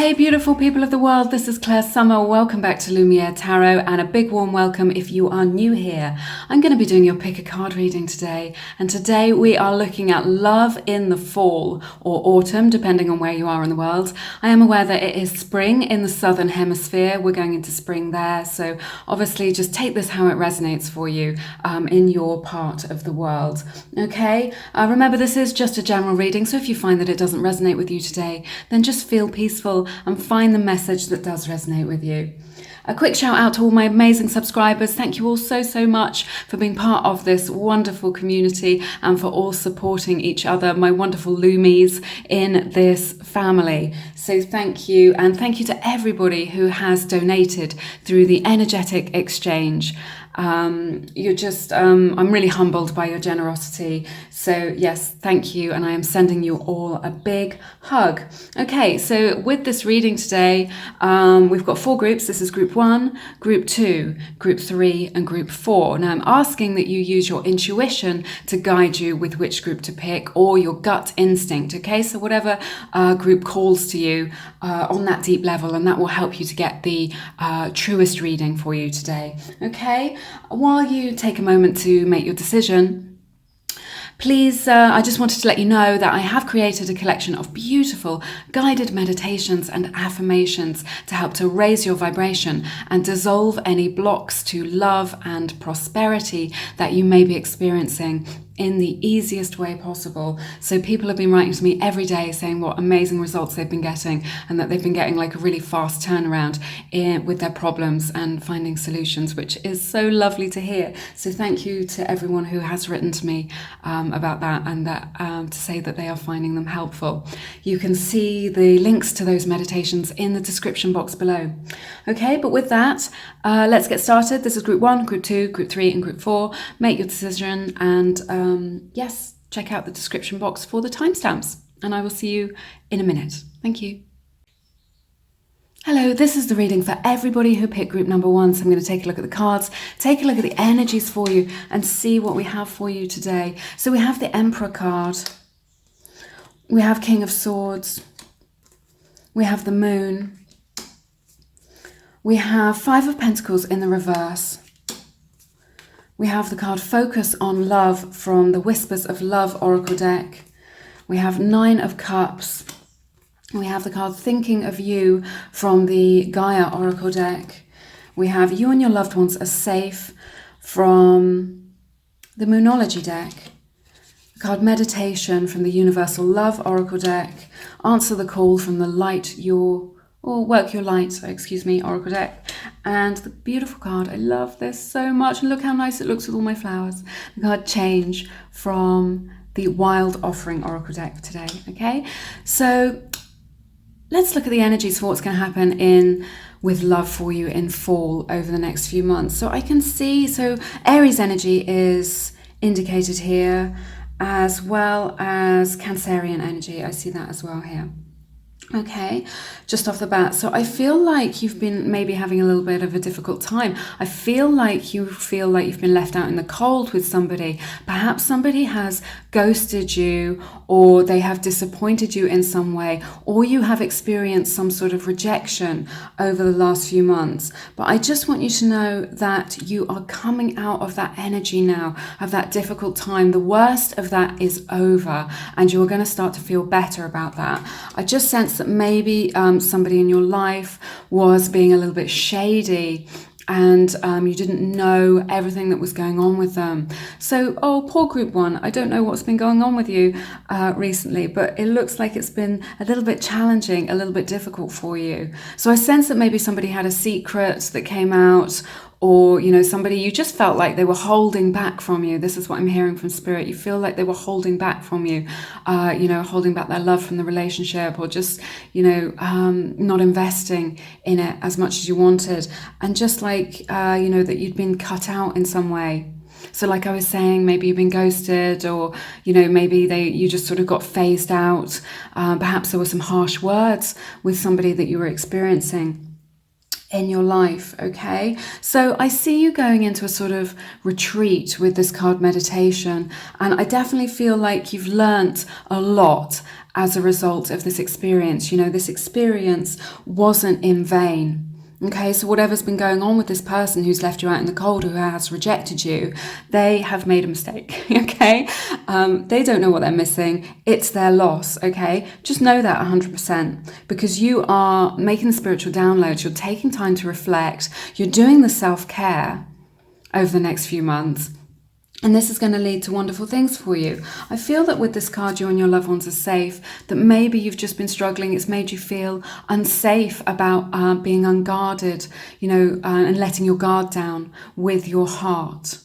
Hey beautiful people of the world, this is Clair Summer. Welcome back to Lumiere Tarot, and a big warm welcome if you are new here. I'm going to be doing your pick a card reading today, and today we are looking at love in the fall or autumn, depending on where you are in the world. I am aware that it is spring in the southern hemisphere. We're going into spring there, so obviously just take this how it resonates for you in your part of the world. Okay, remember this is just a general reading, so if you find that it doesn't resonate with you today, then just feel peaceful and find the message that does resonate with you. A quick shout out to all my amazing subscribers. Thank you all so much for being part of this wonderful community and for all supporting each other, my wonderful Lumies in this family. So thank you, and thank you to everybody who has donated through the energetic exchange. You're just, I'm really humbled by your generosity. So yes, thank you. And I am sending you all a big hug. Okay, so with this reading today, we've got 4 groups. This is group 1, group 2, group 3, and group 4. Now I'm asking that you use your intuition to guide you with which group to pick, or your gut instinct. Okay, so whatever group calls to you on that deep level, and that will help you to get the truest reading for you today. Okay. While you take a moment to make your decision, please, I just wanted to let you know that I have created a collection of beautiful guided meditations and affirmations to help to raise your vibration and dissolve any blocks to love and prosperity that you may be experiencing in the easiest way possible. So people have been writing to me every day saying what amazing results they've been getting, and that they've been getting like a really fast turnaround with their problems and finding solutions, which is so lovely to hear. So thank you to everyone who has written to me about that, and that to say that they are finding them helpful. You can see the links to those meditations in the description box below. Okay, but with that, let's get started. This is group 1, group 2, group 3, and group 4. Make your decision, and yes, check out the description box for the timestamps, and I will see you in a minute. Thank you. Hello, this is the reading for everybody who picked group number 1. So I'm going to take a look at the cards, take a look at the energies for you, and see what we have for you today. So we have the Emperor card, we have King of Swords, we have the Moon, we have 5 of Pentacles in the reverse. We have the card Focus on Love from the Whispers of Love Oracle deck. We have 9 of Cups. We have the card Thinking of You from the Gaia Oracle deck. We have You and Your Loved Ones Are Safe from the Moonology deck. The card Meditation from the Universal Love Oracle deck. Answer the Call from the Work Your Light, Oracle deck. And the beautiful card, I love this so much, and look how nice it looks with all my flowers. The card Change from the Wild Offering Oracle deck today. Okay, so let's look at the energies for what's going to happen with love for you in fall over the next few months. So I can see, so Aries energy is indicated here, as well as Cancerian energy. I see that as well here. Okay, just off the bat. So I feel like you've been maybe having a little bit of a difficult time. I feel like you've been left out in the cold with somebody. Perhaps somebody has ghosted you, or they have disappointed you in some way, or you have experienced some sort of rejection over the last few months. But I just want you to know that you are coming out of that energy now, of that difficult time. The worst of that is over, and you're going to start to feel better about that. I just sense that maybe somebody in your life was being a little bit shady, and you didn't know everything that was going on with them. So, poor group 1, I don't know what's been going on with you recently, but it looks like it's been a little bit challenging, a little bit difficult for you. So I sense that maybe somebody had a secret that came out, or, somebody, you just felt like they were holding back from you. This is what I'm hearing from Spirit. You feel like they were holding back from you, holding back their love from the relationship, or just, not investing in it as much as you wanted. And just like, that you'd been cut out in some way. So like I was saying, maybe you've been ghosted, or, maybe you just sort of got phased out. Perhaps there were some harsh words with somebody that you were experiencing. in your life, okay? So I see you going into a sort of retreat with this card meditation, and I definitely feel like you've learnt a lot as a result of this experience. You know, this experience wasn't in vain. Okay, so whatever's been going on with this person who's left you out in the cold, who has rejected you, they have made a mistake, okay? They don't know what they're missing. It's their loss, okay? Just know that 100%, because you are making spiritual downloads. You're taking time to reflect. You're doing the self-care over the next few months. And this is going to lead to wonderful things for you. I feel that with this card, you and your loved ones are safe, that maybe you've just been struggling. It's made you feel unsafe about being unguarded, you know, and letting your guard down with your heart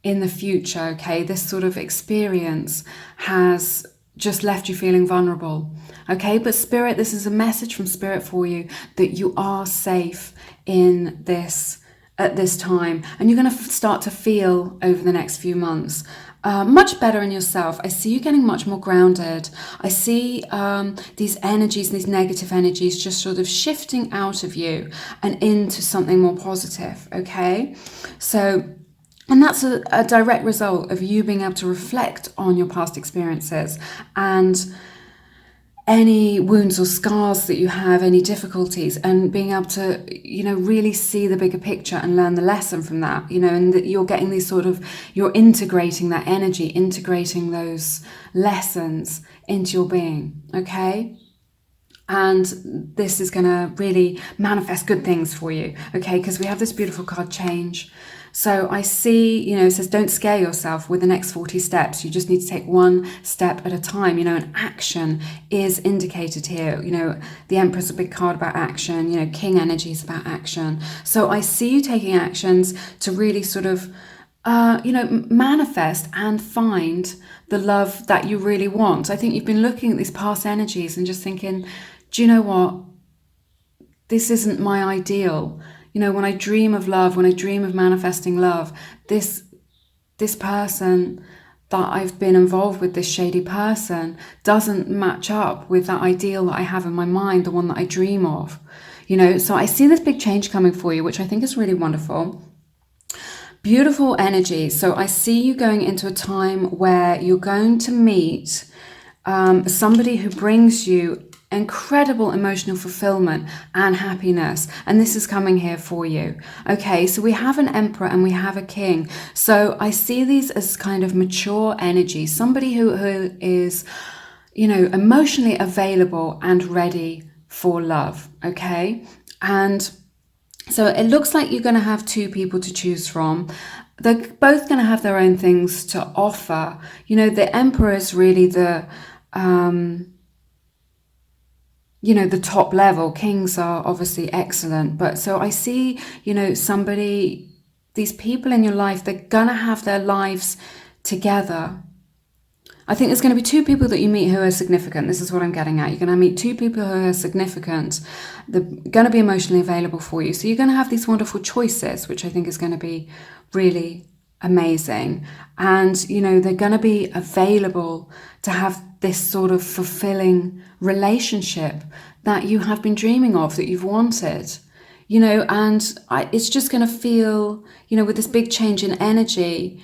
in the future, okay? This sort of experience has just left you feeling vulnerable, okay? But Spirit, this is a message from Spirit for you that you are safe in this at this time, and you're going to start to feel over the next few months much better in yourself. I see you getting much more grounded. I see these energies, these negative energies just sort of shifting out of you and into something more positive, okay? So, and that's a direct result of you being able to reflect on your past experiences and any wounds or scars that you have, any difficulties, and being able to, you know, really see the bigger picture and learn the lesson from that, you know, and that you're getting these sort of, you're integrating that energy, integrating those lessons into your being, okay? And this is going to really manifest good things for you, okay? Because we have this beautiful card, change. So I see, you know, it says don't scare yourself with the next 40 steps. You just need to take one step at a time, you know, and action is indicated here. You know, the Emperor's a big card about action, you know, King energy is about action. So I see you taking actions to really sort of, you know, manifest and find the love that you really want. I think you've been looking at these past energies and just thinking, do you know what? This isn't my ideal. You know, when I dream of love, when I dream of manifesting love, this person that I've been involved with, this shady person, doesn't match up with that ideal that I have in my mind, the one that I dream of. You know, so I see this big change coming for you, which I think is really wonderful. Beautiful energy. So I see you going into a time where you're going to meet somebody who brings you incredible emotional fulfillment and happiness, and this is coming here for you. Okay, so we have an Emperor and we have a King. So I see these as kind of mature energy, somebody who is, you know, emotionally available and ready for love. Okay, and so it looks like you're going to have two people to choose from. They're both going to have their own things to offer. You know, the Emperor is really the you know, the top level. Kings are obviously excellent. But so I see, you know, somebody, these people in your life, they're going to have their lives together. I think there's going to be two people that you meet who are significant. This is what I'm getting at. You're going to meet two people who are significant. They're going to be emotionally available for you. So you're going to have these wonderful choices, which I think is going to be really amazing. And, you know, they're going to be available to have this sort of fulfilling relationship that you have been dreaming of, that you've wanted, you know, and it's just going to feel, you know, with this big change in energy,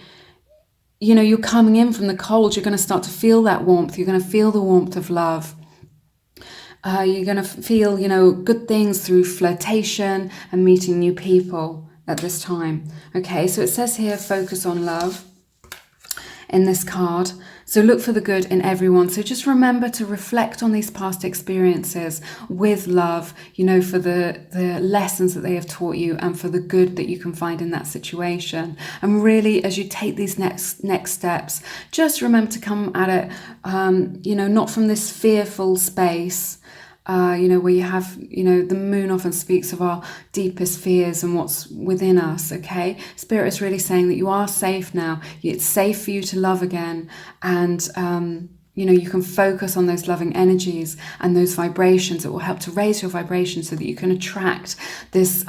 you know, you're coming in from the cold, you're going to start to feel that warmth. You're going to feel the warmth of love. You're going to feel, you know, good things through flirtation and meeting new people at this time. Okay, so it says here, focus on love in this card. So look for the good in everyone. So just remember to reflect on these past experiences with love, you know, for the lessons that they have taught you and for the good that you can find in that situation. And really, as you take these next steps, just remember to come at it, you know, not from this fearful space, you know, where you have, you know, the moon often speaks of our deepest fears and what's within us, okay? Spirit is really saying that you are safe now. It's safe for you to love again. And, You know, you can focus on those loving energies and those vibrations. It will help to raise your vibration so that you can attract this,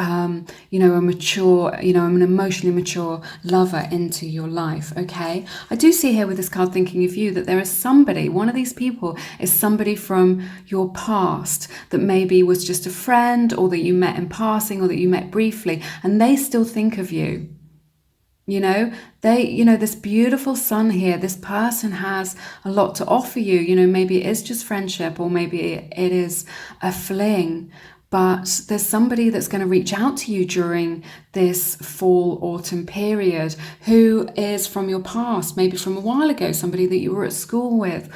you know, a mature, you know, an emotionally mature lover into your life, okay? I do see here with this card thinking of you that there is somebody, one of these people is somebody from your past that maybe was just a friend, or that you met in passing, or that you met briefly, and they still think of you. You know, this beautiful sun here, this person has a lot to offer you. You know, maybe it is just friendship, or maybe it is a fling, but there's somebody that's going to reach out to you during this fall, autumn period who is from your past, maybe from a while ago, somebody that you were at school with,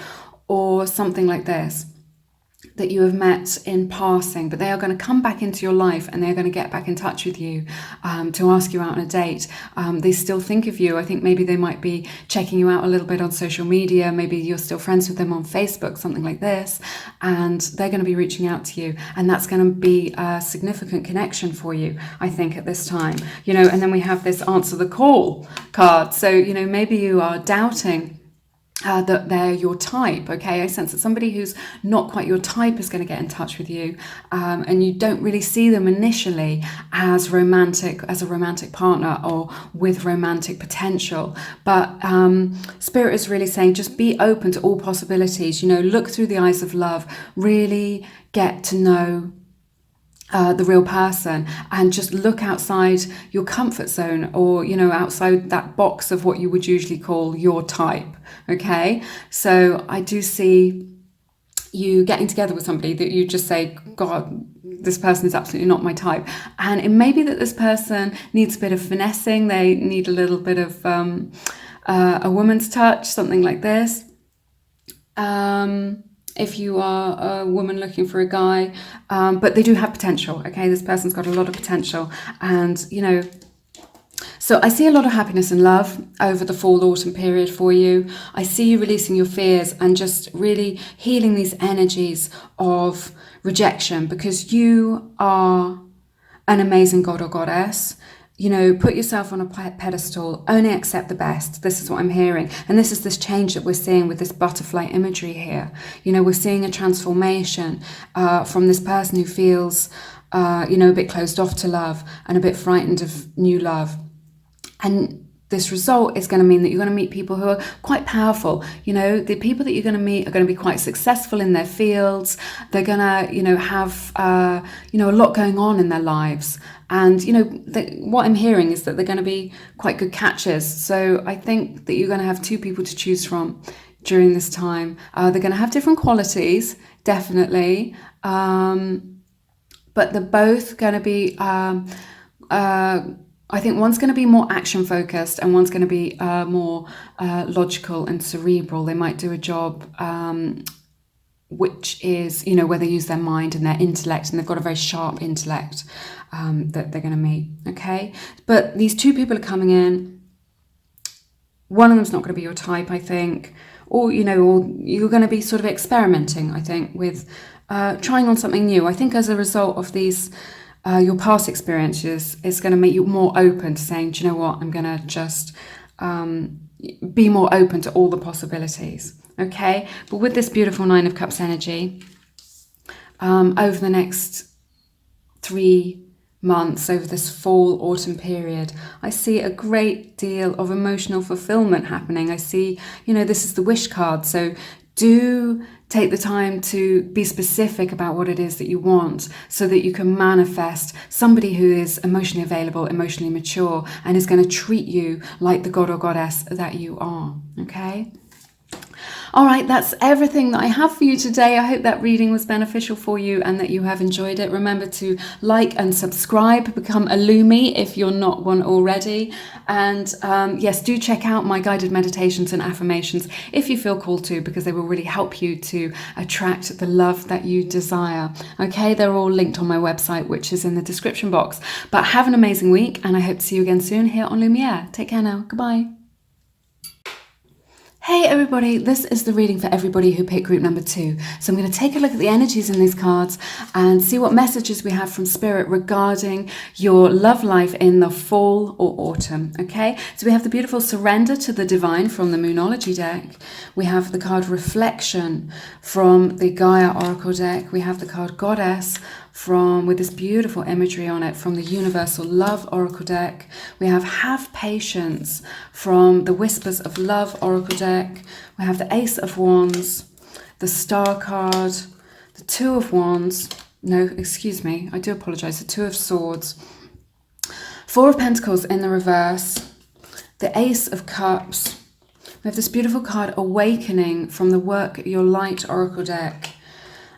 or something like this, that you have met in passing, but they are going to come back into your life, and they're going to get back in touch with you to ask you out on a date. They still think of you. I think maybe they might be checking you out a little bit on social media. Maybe you're still friends with them on Facebook, something like this, and they're going to be reaching out to you, and that's going to be a significant connection for you, I think, at this time. You know, and then we have this answer the call card. So, you know, maybe you are doubting that they're your type, okay? I sense that somebody who's not quite your type is going to get in touch with you, and you don't really see them initially as a romantic partner or with romantic potential. But Spirit is really saying just be open to all possibilities. You know, look through the eyes of love, really get to know the real person, and just look outside your comfort zone, or, you know, outside that box of what you would usually call your type, okay? So I do see you getting together with somebody that you just say, God, this person is absolutely not my type. And it may be that this person needs a bit of finessing. They need a little bit of a woman's touch, something like this. If you are a woman looking for a guy, but they do have potential, okay? This person's got a lot of potential, and, you know, so I see a lot of happiness and love over the fall, autumn period for you. I see you releasing your fears and just really healing these energies of rejection, because you are an amazing god or goddess. You know, put yourself on a pedestal, only accept the best. This is what I'm hearing. And this is this change that we're seeing with this butterfly imagery here. You know, we're seeing a transformation from this person who feels, you know, a bit closed off to love and a bit frightened of new love. And this result is going to mean that you're going to meet people who are quite powerful. You know, the people that you're going to meet are going to be quite successful in their fields. They're going to, you know, have, you know, a lot going on in their lives. And, you know, what I'm hearing is that they're going to be quite good catchers. So I think that you're going to have two people to choose from during this time. They're going to have different qualities, definitely. But they're both going to be... I think one's going to be more action focused, and one's going to be more logical and cerebral. They might do a job which is, you know, where they use their mind and their intellect, and they've got a very sharp intellect that they're going to meet, okay? But these two people are coming in. One of them's not going to be your type, I think, or, you know, or you're going to be sort of experimenting, I think, with trying on something new. I think as a result of these... your past experiences is going to make you more open to saying, do you know what, I'm going to just be more open to all the possibilities, okay? But with this beautiful Nine of Cups energy, over the next 3 months, over this fall, autumn period, I see a great deal of emotional fulfillment happening. I see, you know, this is the wish card, so do take the time to be specific about what it is that you want, so that you can manifest somebody who is emotionally available, emotionally mature, and is going to treat you like the god or goddess that you are, okay? All right, that's everything that I have for you today. I hope that reading was beneficial for you and that you have enjoyed it. Remember to like and subscribe, become a Lumie if you're not one already. And yes, do check out my guided meditations and affirmations if you feel called to, because they will really help you to attract the love that you desire. Okay, they're all linked on my website, which is in the description box. But have an amazing week, and I hope to see you again soon here on Lumiere. Take care now. Goodbye. Hey everybody, this is the reading for everybody who picked group number 2. So I'm going to take a look at the energies in these cards and see what messages we have from Spirit regarding your love life in the fall or autumn, okay? So we have the beautiful Surrender to the Divine from the Moonology deck. We have the card Reflection from the Gaia Oracle deck. We have the card Goddess with this beautiful imagery on it from the Universal Love Oracle deck. We have Patience from the Whispers of Love Oracle deck. We have the Ace of Wands, the Star card, the Two of Wands, no, excuse me, I do apologize, the Two of Swords, Four of Pentacles in the reverse, the Ace of Cups. We have this beautiful card Awakening from the Work Your Light Oracle deck.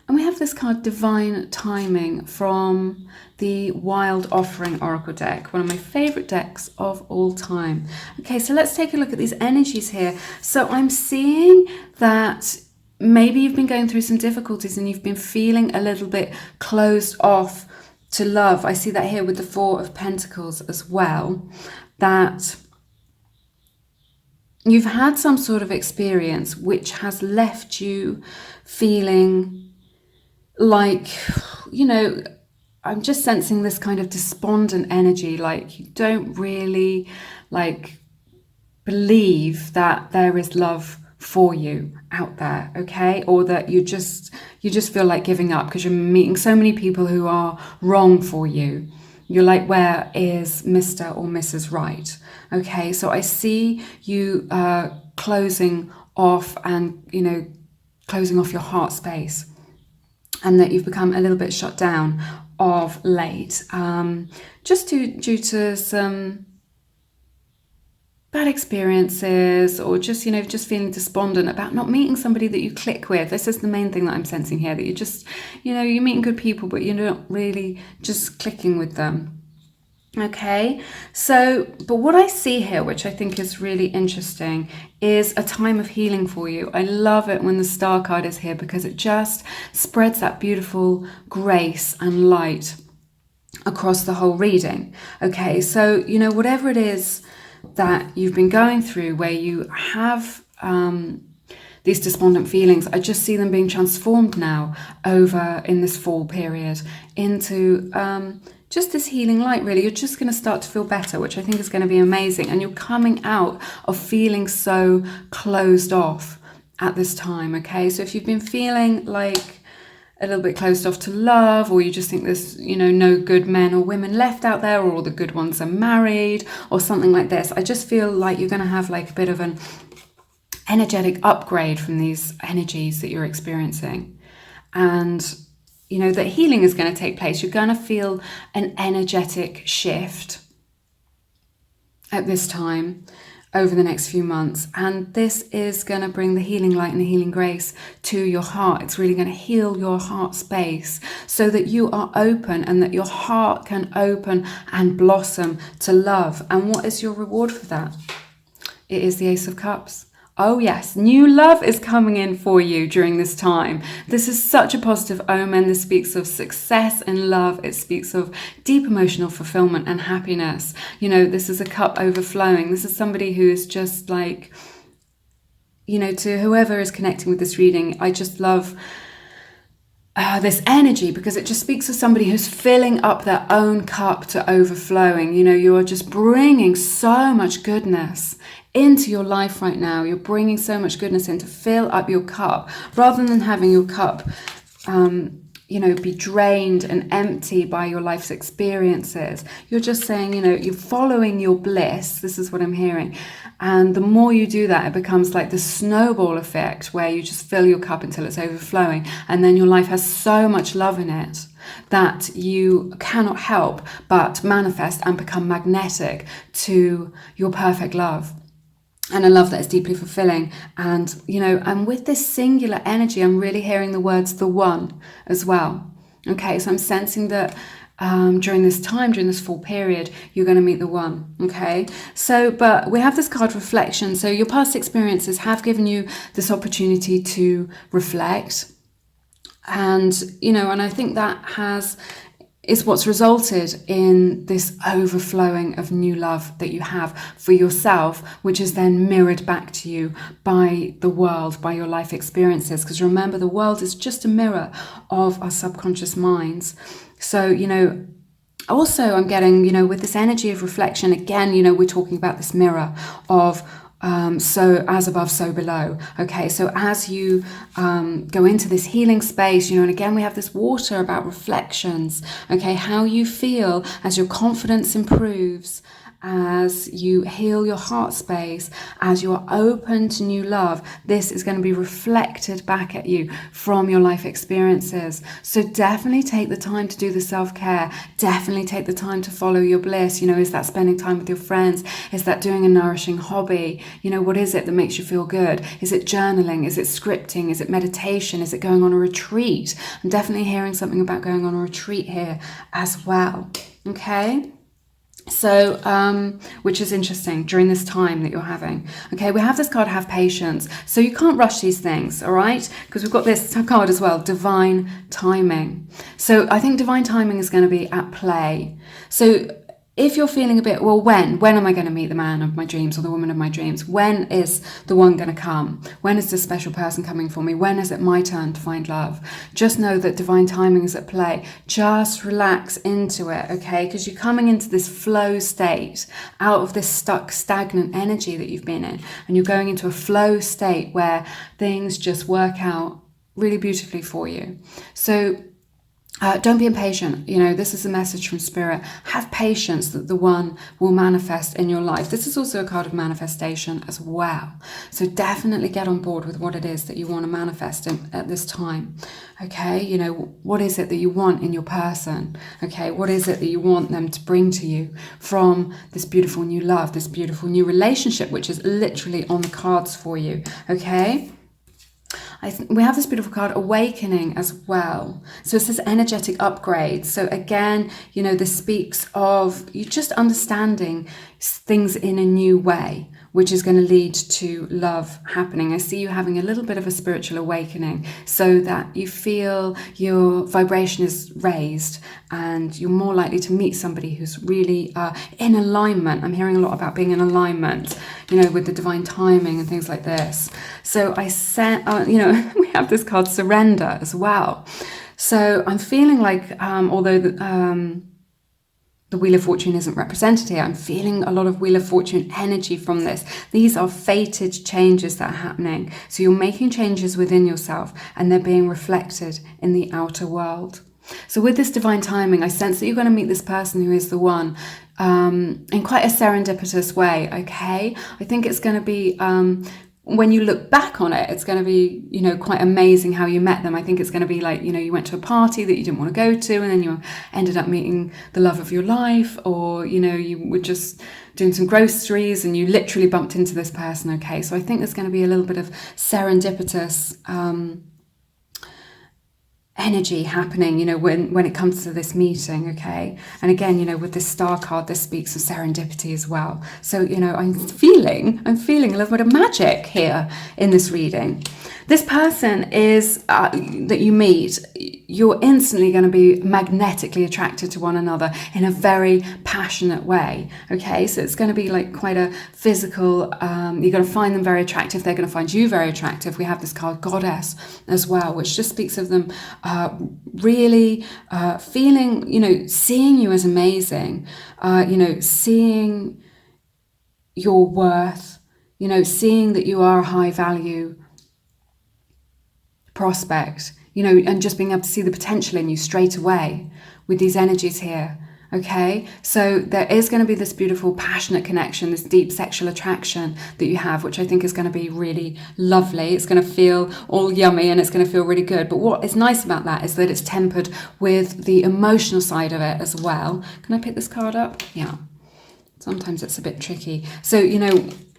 And we have this card Divine Timing from the Wild Offering Oracle deck, one of my favorite decks of all time. Okay, so let's take a look at these energies here. So I'm seeing that maybe you've been going through some difficulties and you've been feeling a little bit closed off to love. I see that here with the Four of Pentacles as well, that you've had some sort of experience which has left you feeling like, you know, I'm just sensing this kind of despondent energy, like you don't really like believe that there is love for you out there, okay? Or that you just feel like giving up because you're meeting so many people who are wrong for you. You're like, where is Mr. or Mrs. Right? Okay, so I see you closing off and, you know, closing off your heart space, and that you've become a little bit shut down of late, just due to some bad experiences, or just, you know, just feeling despondent about not meeting somebody that you click with. This is the main thing that I'm sensing here, that you just, you know, you're meeting good people, but you're not really just clicking with them. Okay, so, but what I see here, which I think is really interesting, is a time of healing for you. I love it when the Star card is here because it just spreads that beautiful grace and light across the whole reading. Okay, so, you know, whatever it is that you've been going through where you have these despondent feelings, I just see them being transformed now over in this fall period into just this healing light, really. You're just going to start to feel better, which I think is going to be amazing. And you're coming out of feeling so closed off at this time, okay? So if you've been feeling like a little bit closed off to love, or you just think there's, you know, no good men or women left out there, or all the good ones are married, or something like this, I just feel like you're going to have like a bit of an energetic upgrade from these energies that you're experiencing. And you know, that healing is going to take place. You're going to feel an energetic shift at this time over the next few months. And this is going to bring the healing light and the healing grace to your heart. It's really going to heal your heart space so that you are open and that your heart can open and blossom to love. And what is your reward for that? It is the Ace of Cups. Oh yes, new love is coming in for you during this time. This is such a positive omen. This speaks of success and love. It speaks of deep emotional fulfillment and happiness. You know, this is a cup overflowing. This is somebody who is just like, you know, to whoever is connecting with this reading, I just love this energy because it just speaks of somebody who's filling up their own cup to overflowing. You know, you are just bringing so much goodness into your life right now. You're bringing so much goodness in to fill up your cup, rather than having your cup you know, be drained and empty by your life's experiences. You're just saying, you know, you're following your bliss. This is what I'm hearing. And the more you do that, it becomes like the snowball effect where you just fill your cup until it's overflowing. And then your life has so much love in it that you cannot help but manifest and become magnetic to your perfect love. And a love that is deeply fulfilling. And, you know, and with this singular energy, I'm really hearing the words, the one, as well. Okay, so I'm sensing that during this time, during this fall period, you're going to meet the one. Okay, so, but we have this card Reflection. So your past experiences have given you this opportunity to reflect. And, you know, and I think that has is what's resulted in this overflowing of new love that you have for yourself, which is then mirrored back to you by the world, by your life experiences. Because remember, the world is just a mirror of our subconscious minds. So, also I'm getting, with this energy of reflection, again, we're talking about this mirror of so as above, so below. Okay, so as you go into this healing space, and again, we have this water about reflections. Okay, how you feel as your confidence improves, as you heal your heart space, as you are open to new love, this is going to be reflected back at you from your life experiences. So definitely take the time to do the self-care. Definitely take the time to follow your bliss. Is that spending time with your friends? Is that doing a nourishing hobby? What is it that makes you feel good? Is it journaling? Is it scripting? Is it meditation? Is it going on a retreat? I'm definitely hearing something about going on a retreat here as well. Okay. So, which is interesting during this time that you're having. Okay, we have this card, have patience. So you can't rush these things, all right? Because we've got this card as well, divine timing. So I think divine timing is going to be at play. So if you're feeling a bit, well, when am I going to meet the man of my dreams or the woman of my dreams? When is the one going to come? When is this special person coming for me? When is it my turn to find love? Just know that divine timing is at play. Just relax into it, okay? Because you're coming into this flow state out of this stuck, stagnant energy that you've been in. And you're going into a flow state where things just work out really beautifully for you. So don't be impatient. This is a message from Spirit. Have patience that the one will manifest in your life. This is also a card of manifestation as well. So definitely get on board with what it is that you want to manifest at this time. Okay, what is it that you want in your person? Okay, what is it that you want them to bring to you from this beautiful new love, this beautiful new relationship, which is literally on the cards for you. Okay. We have this beautiful card, awakening, as well. So it's this energetic upgrade. So again, this speaks of you just understanding things in a new way, which is going to lead to love happening. I see you having a little bit of a spiritual awakening so that you feel your vibration is raised and you're more likely to meet somebody who's really in alignment. I'm hearing a lot about being in alignment, with the divine timing and things like this. So I said, we have this card, surrender, as well. So I'm feeling like, although the Wheel of Fortune isn't represented here, I'm feeling a lot of Wheel of Fortune energy from this. These are fated changes that are happening. So you're making changes within yourself and they're being reflected in the outer world. So with this divine timing, I sense that you're going to meet this person who is the one in quite a serendipitous way, okay? I think it's going to be... when you look back on it, it's going to be, quite amazing how you met them. I think it's going to be like, you went to a party that you didn't want to go to and then you ended up meeting the love of your life, or, you were just doing some groceries and you literally bumped into this person, okay? So I think there's going to be a little bit of serendipitous energy happening, when it comes to this meeting, okay? And again, with this star card, this speaks of serendipity as well. So, I'm feeling a little bit of magic here in this reading. This person is, that you meet, you're instantly going to be magnetically attracted to one another in a very passionate way, okay? So it's going to be like quite a physical, you're going to find them very attractive, they're going to find you very attractive. We have this card, Goddess, as well, which just speaks of them really feeling, seeing you as amazing, seeing your worth, seeing that you are a high value prospect, and just being able to see the potential in you straight away with these energies here. Okay, so there is going to be this beautiful passionate connection, this deep sexual attraction that you have, which I think is going to be really lovely. It's going to feel all yummy and it's going to feel really good. But what is nice about that is that it's tempered with the emotional side of it as well. Can I pick this card up? Yeah. Sometimes it's a bit tricky. So,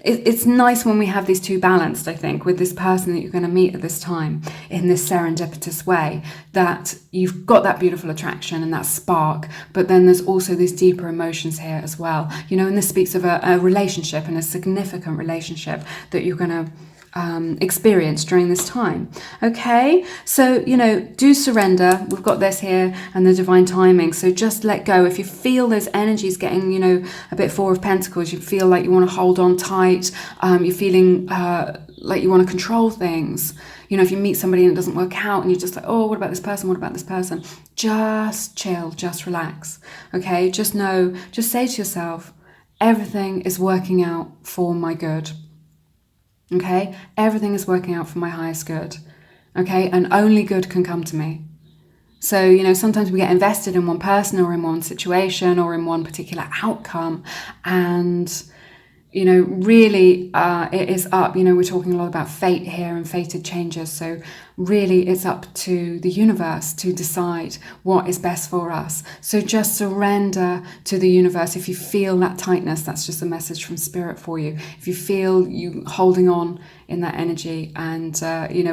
it's nice when we have these two balanced, I think, with this person that you're going to meet at this time in this serendipitous way, that you've got that beautiful attraction and that spark, but then there's also these deeper emotions here as well. And this speaks of a relationship and a significant relationship that you're going to experience during this time. Okay, so do surrender. We've got this here and the divine timing, so just let go. If you feel those energies getting a bit Four of Pentacles, you feel like you want to hold on tight, you're feeling like you want to control things. If you meet somebody and it doesn't work out and you're just like, oh, what about this person, what about this person, just chill, just relax. Okay, just say to yourself, everything is working out for my good. Okay, everything is working out for my highest good. Okay, and only good can come to me. So, sometimes we get invested in one person or in one situation or in one particular outcome, and really it is up. We're talking a lot about fate here and fated changes. So really it's up to the universe to decide what is best for us. So just surrender to the universe. If you feel that tightness, that's just a message from spirit for you. If you feel you holding on in that energy and,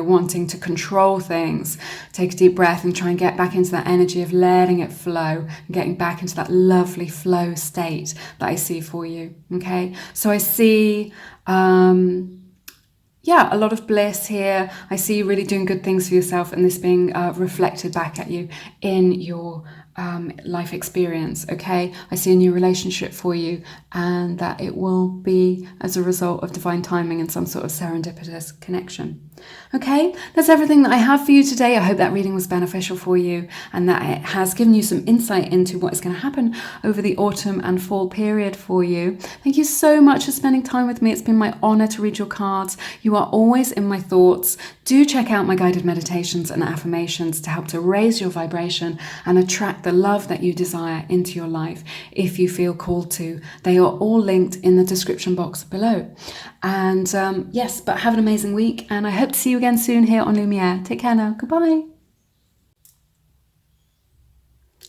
wanting to control things, take a deep breath and try and get back into that energy of letting it flow and getting back into that lovely flow state that I see for you. Okay. So I see, a lot of bliss here. I see you really doing good things for yourself and this being reflected back at you in your life experience. Okay, I see a new relationship for you, and that it will be as a result of divine timing and some sort of serendipitous connection. Okay, that's everything that I have for you today. I hope that reading was beneficial for you and that it has given you some insight into what is going to happen over the autumn and fall period for you. Thank you so much for spending time with me. It's been my honor to read your cards. You are always in my thoughts. Do check out my guided meditations and affirmations to help to raise your vibration and attract the love that you desire into your life if you feel called to. They are all linked in the description box below. And yes, but have an amazing week, and I hope to see you again soon here on Lumiere. Take care now. Goodbye.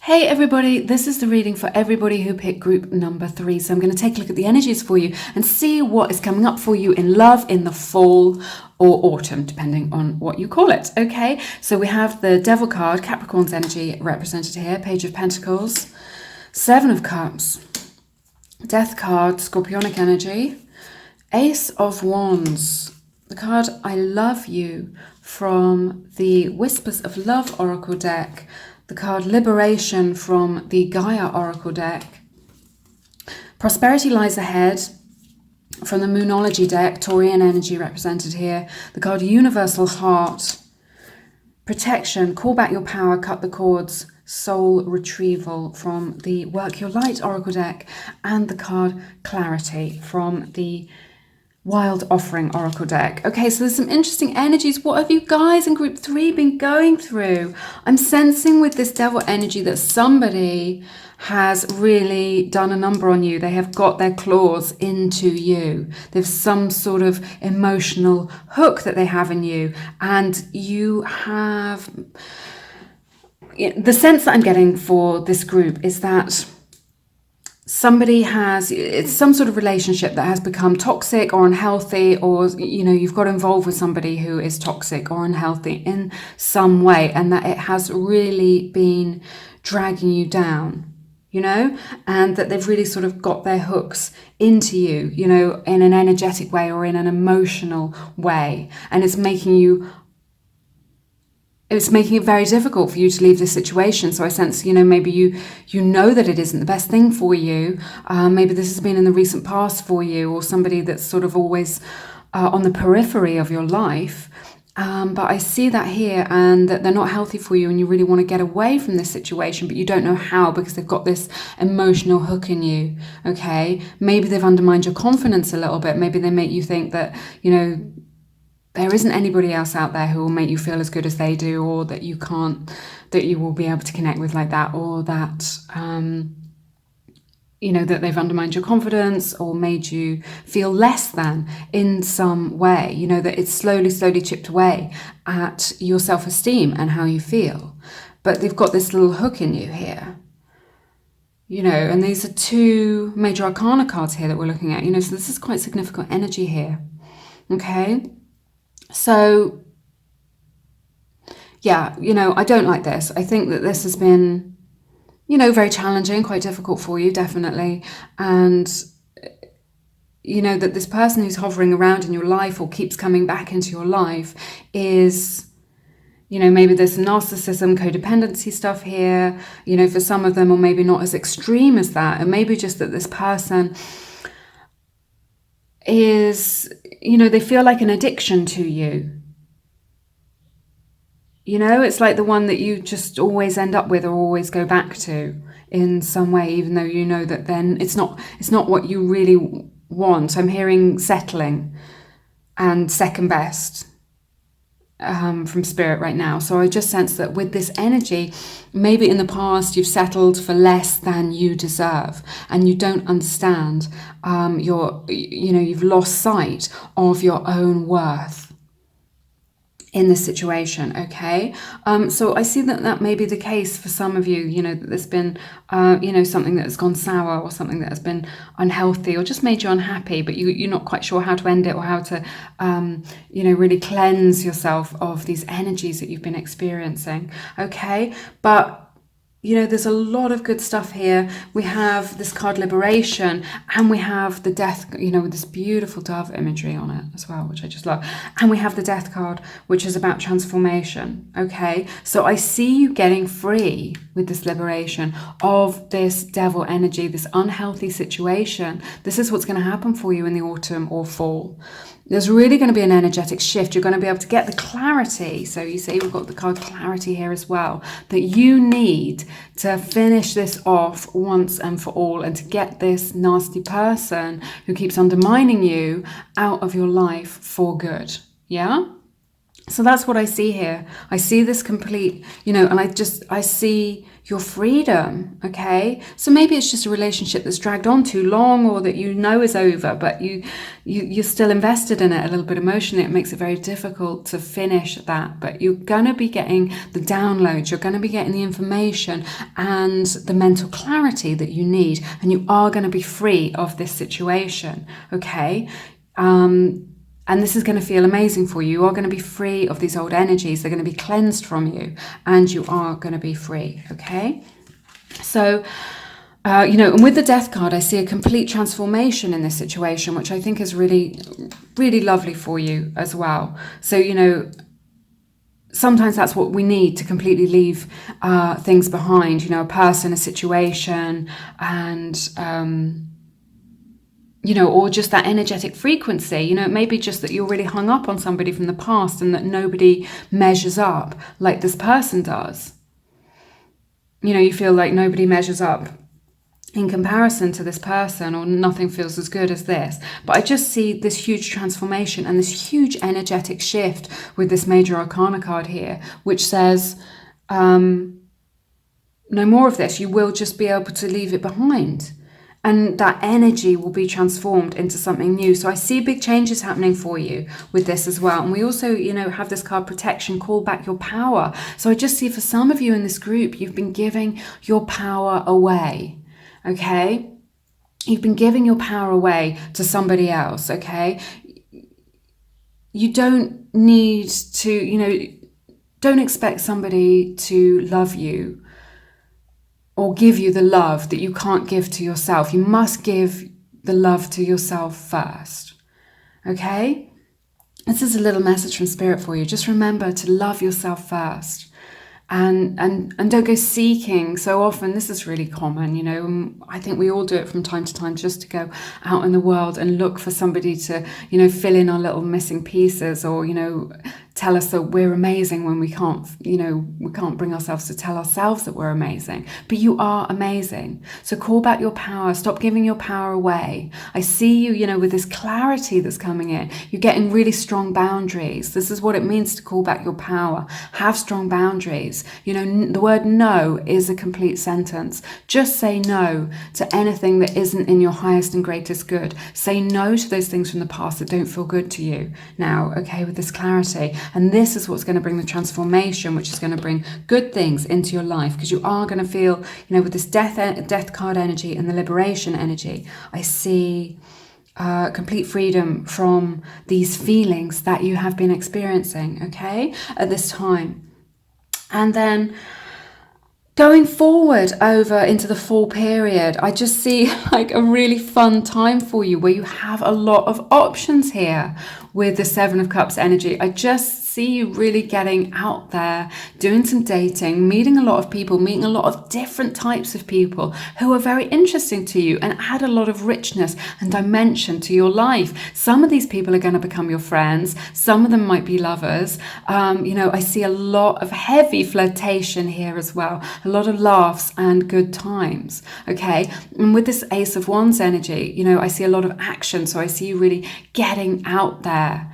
Hey everybody, this is the reading for everybody who picked group number 3. So I'm going to take a look at the energies for you and see what is coming up for you in love in the fall or autumn, depending on what you call it. Okay, so we have the Devil card, Capricorn's energy represented here, Page of Pentacles, Seven of Cups, Death card, Scorpionic energy, Ace of Wands, the card I Love You from the Whispers of Love Oracle deck, the card Liberation from the Gaia Oracle deck, Prosperity Lies Ahead from the Moonology deck, Taurian energy represented here, the card Universal Heart, Protection, Call Back Your Power, Cut the Cords, Soul Retrieval from the Work Your Light Oracle deck, and the card Clarity from the Wild Offering Oracle deck. Okay, so there's some interesting energies. What have you guys in group 3 been going through? I'm sensing with this Devil energy that somebody has really done a number on you. They have got their claws into you. There's some sort of emotional hook that they have in you, and you have... The sense that I'm getting for this group is that it's some sort of relationship that has become toxic or unhealthy, or you've got involved with somebody who is toxic or unhealthy in some way, and that it has really been dragging you down, and that they've really sort of got their hooks into you, in an energetic way or in an emotional way, and it's making it very difficult for you to leave this situation. So I sense, maybe you know that it isn't the best thing for you. Maybe this has been in the recent past for you, or somebody that's sort of always on the periphery of your life. But I see that here, and that they're not healthy for you, and you really want to get away from this situation, but you don't know how because they've got this emotional hook in you. Okay, maybe they've undermined your confidence a little bit. Maybe they make you think that, there isn't anybody else out there who will make you feel as good as they do, or that you will be able to connect with like that, or that, that they've undermined your confidence or made you feel less than in some way, that it's slowly chipped away at your self-esteem and how you feel. But they've got this little hook in you here. And these are 2 major arcana cards here that we're looking at, so this is quite significant energy here. Okay. So, yeah, I don't like this. I think that this has been, very challenging, quite difficult for you, definitely. And, you know, that this person who's hovering around in your life or keeps coming back into your life is, you know, maybe there's some narcissism, codependency stuff here, you know, for some of them, or maybe not as extreme as that. And maybe just that this person is, you know, they feel like an addiction to you. You know, it's like the one that you just always end up with or always go back to in some way, even though you know that then it's not what you really want. I'm hearing settling and second best from spirit right now. So I just sense that with this energy, maybe in the past you've settled for less than you deserve and you don't understand you've lost sight of your own worth in this situation. Okay, so I see that may be the case for some of you, you know, that there's been something that has gone sour or something that has been unhealthy or just made you unhappy, but you're not quite sure how to end it or how to really cleanse yourself of these energies that you've been experiencing. Okay, but you know, there's a lot of good stuff here. We have this card Liberation, and we have the Death, you know, with this beautiful dove imagery on it as well, which I just love. And we have the Death card, which is about transformation. Okay, so I see you getting free with this liberation of this devil energy, this unhealthy situation. This is what's going to happen for you in the autumn or fall. There's really going to be an energetic shift. You're going to be able to get the clarity. So you see we've got the card Clarity here as well, that you need to finish this off once and for all and to get this nasty person who keeps undermining you out of your life for good. Yeah? So that's what I see here. I see this complete, you know, and I see your freedom, okay? So maybe it's just a relationship that's dragged on too long or that you know is over, but you're still invested in it a little bit emotionally. It makes it very difficult to finish that, but you're going to be getting the downloads, you're going to be getting the information and the mental clarity that you need, and you are going to be free of this situation, okay? And this is going to feel amazing for you. You are going to be free of these old energies. They're going to be cleansed from you, and you are going to be free, okay? So, and with the Death card, I see a complete transformation in this situation, which I think is really, really lovely for you as well. So, you know, sometimes that's what we need to completely leave things behind, you know, a person, a situation, and or just that energetic frequency. You know, it may be just that you're really hung up on somebody from the past and that nobody measures up like this person does. You know, you feel like nobody measures up in comparison to this person, or nothing feels as good as this. But I just see this huge transformation and this huge energetic shift with this Major Arcana card here, which says, no more of this. You will just be able to leave it behind. And that energy will be transformed into something new. So I see big changes happening for you with this as well. And we also, have this card Protection, call back your power. So I just see for some of you in this group, you've been giving your power away, okay? You've been giving your power away to somebody else, okay? You don't need to, don't expect somebody to love you or give you the love that you can't give to yourself. You must give the love to yourself first, okay? This is a little message from Spirit for you. Just remember to love yourself first. And don't go seeking. So often, this is really common, I think we all do it from time to time, just to go out in the world and look for somebody to, fill in our little missing pieces, or, tell us that we're amazing when we can't bring ourselves to tell ourselves that we're amazing. But you are amazing. So call back your power. Stop giving your power away. I see you, with this clarity that's coming in. You're getting really strong boundaries. This is what it means to call back your power. Have strong boundaries. The word no is a complete sentence. Just say no to anything that isn't in your highest and greatest good. Say no to those things from the past that don't feel good to you now, okay, with this clarity. And this is what's going to bring the transformation, which is going to bring good things into your life, because you are going to feel, with this death card energy and the liberation energy, I see complete freedom from these feelings that you have been experiencing, okay, at this time. And then Going forward over into the fall period, I just see like a really fun time for you where you have a lot of options here with the Seven of Cups energy. I just see you really getting out there, doing some dating, meeting a lot of people, meeting a lot of different types of people who are very interesting to you and add a lot of richness and dimension to your life. Some of these people are going to become your friends. Some of them might be lovers. I see a lot of heavy flirtation here as well. A lot of laughs and good times. Okay. And with this Ace of Wands energy, I see a lot of action. So I see you really getting out there,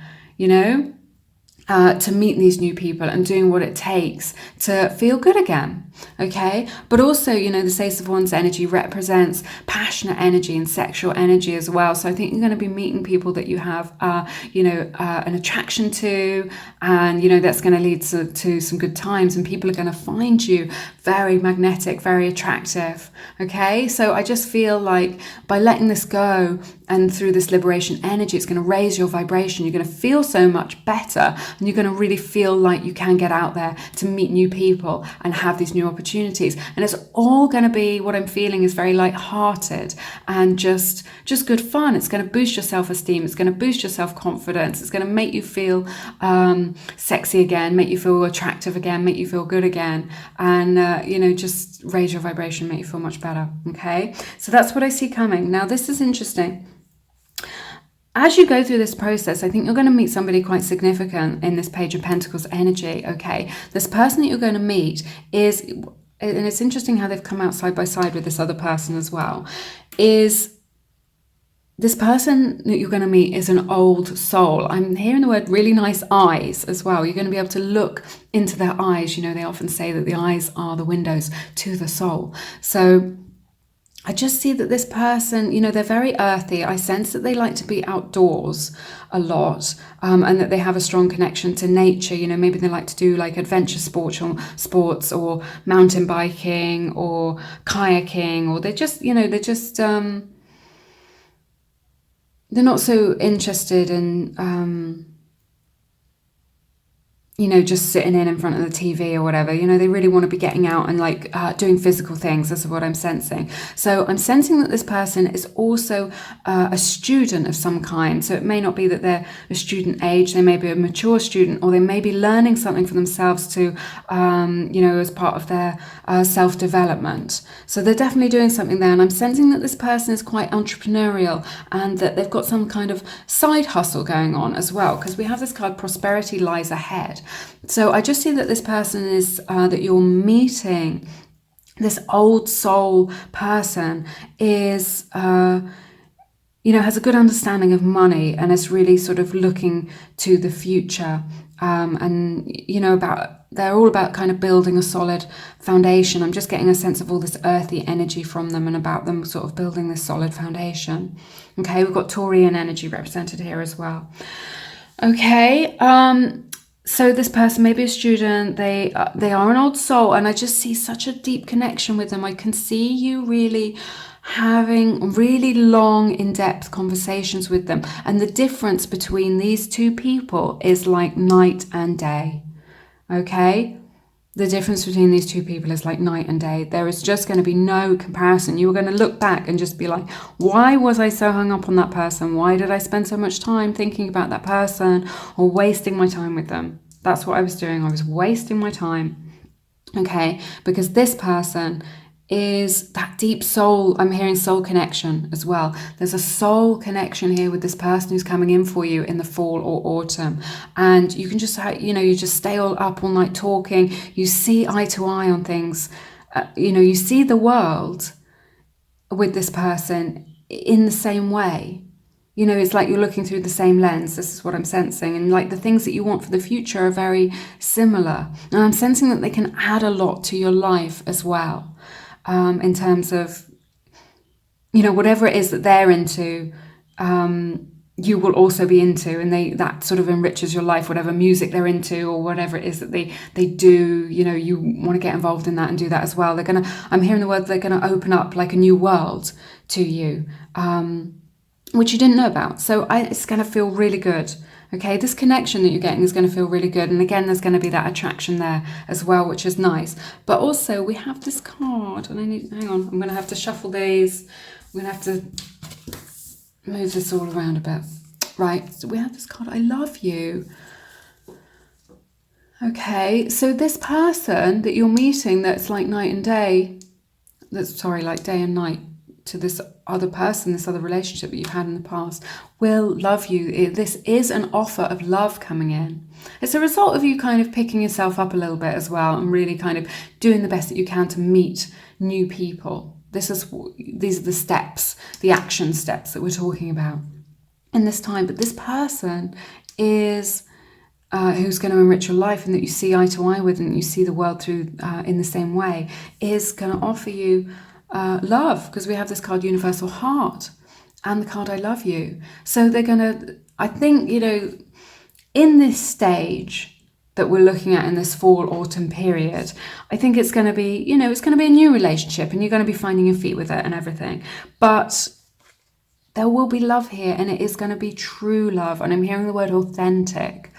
to meet these new people and doing what it takes to feel good again. Okay. But also, the Ace of Wands energy represents passionate energy and sexual energy as well. So I think you're going to be meeting people that you have, an attraction to, and, that's going to lead to some good times, and people are going to find you very magnetic, very attractive. Okay. So I just feel like by letting this go and through this liberation energy, it's going to raise your vibration. You're going to feel so much better, and you're going to really feel like you can get out there to meet new people and have these new opportunities. And it's all going to be, what I'm feeling is very light-hearted and just good fun. It's going to boost your self-esteem. It's going to boost your self-confidence. It's going to make you feel sexy again, make you feel attractive again, make you feel good again, and just raise your vibration, make you feel much better. Okay, so that's what I see coming. Now this is interesting. As you go through this process, I think you're going to meet somebody quite significant in this Page of Pentacles energy, okay? This person that you're going to meet is, and it's interesting how they've come out side by side with this other person as well, is this person that you're going to meet is an old soul. I'm hearing the word really nice eyes as well. You're going to be able to look into their eyes. They often say that the eyes are the windows to the soul. So I just see that this person, they're very earthy. I sense that they like to be outdoors a lot, and that they have a strong connection to nature. Maybe they like to do like adventure sports or mountain biking or kayaking, or they're not so interested in just sitting in front of the TV or whatever. They really want to be getting out and doing physical things. That's what I'm sensing. So I'm sensing that this person is also a student of some kind. So it may not be that they're a student age. They may be a mature student, or they may be learning something for themselves to, as part of their self-development. So they're definitely doing something there. And I'm sensing that this person is quite entrepreneurial and that they've got some kind of side hustle going on as well, because we have this card, prosperity lies ahead. So I just see that this person is, that you're meeting, this old soul person is, has a good understanding of money and is really sort of looking to the future. They're all about kind of building a solid foundation. I'm just getting a sense of all this earthy energy from them and about them sort of building this solid foundation. Okay, we've got Taurian energy represented here as well. Okay, so this person may be a student, they are an old soul, and I just see such a deep connection with them. I can see you really having really long, in-depth conversations with them. And the difference between these two people is like night and day, okay? The difference between these two people is like night and day. There is just going to be no comparison. You are going to look back and just be like, why was I so hung up on that person? Why did I spend so much time thinking about that person or wasting my time with them? That's what I was doing. I was wasting my time, okay? Because this person is that deep soul. I'm hearing soul connection as well. There's a soul connection here with this person who's coming in for you in the fall or autumn. And you can just, you just stay up all night talking. You see eye to eye on things. You see the world with this person in the same way. It's like you're looking through the same lens. This is what I'm sensing. And like the things that you want for the future are very similar. And I'm sensing that they can add a lot to your life as well. In terms of, whatever it is that they're into, you will also be into, and that sort of enriches your life, whatever music they're into or whatever it is that they do, you want to get involved in that and do that as well. I'm hearing the word, they're going to open up like a new world to you, which you didn't know about. So it's going to feel really good. Okay, this connection that you're getting is going to feel really good. And again, there's going to be that attraction there as well, which is nice. But also we have this card, and hang on, I'm going to have to shuffle these. I'm going to have to move this all around a bit. Right, so we have this card, I love you. Okay, so this person that you're meeting that's like night and day, like day and night to this other person, this other relationship that you've had in the past, will love you. This is an offer of love coming in. It's a result of you kind of picking yourself up a little bit as well and really kind of doing the best that you can to meet new people. These are the steps, the action steps that we're talking about in this time. But this person is who's going to enrich your life and that you see eye to eye with and you see the world through in the same way, is going to offer you love, because we have this card Universal Heart and the card I love you. So they're going to, I think, in this stage that we're looking at in this fall autumn period, I think it's going to be, it's going to be a new relationship and you're going to be finding your feet with it and everything. But there will be love here, and it is going to be true love. And I'm hearing the word authentic.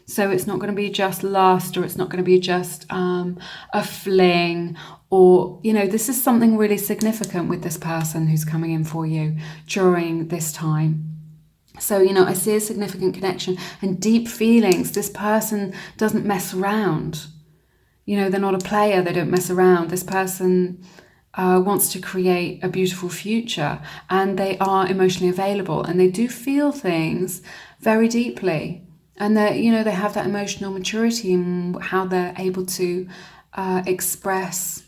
So it's not going to be just lust, or it's not going to be just a fling, or, this is something really significant with this person who's coming in for you during this time. So, I see a significant connection and deep feelings. This person doesn't mess around. They're not a player. They don't mess around. This person wants to create a beautiful future, and they are emotionally available, and they do feel things very deeply. And they have that emotional maturity in how they're able to express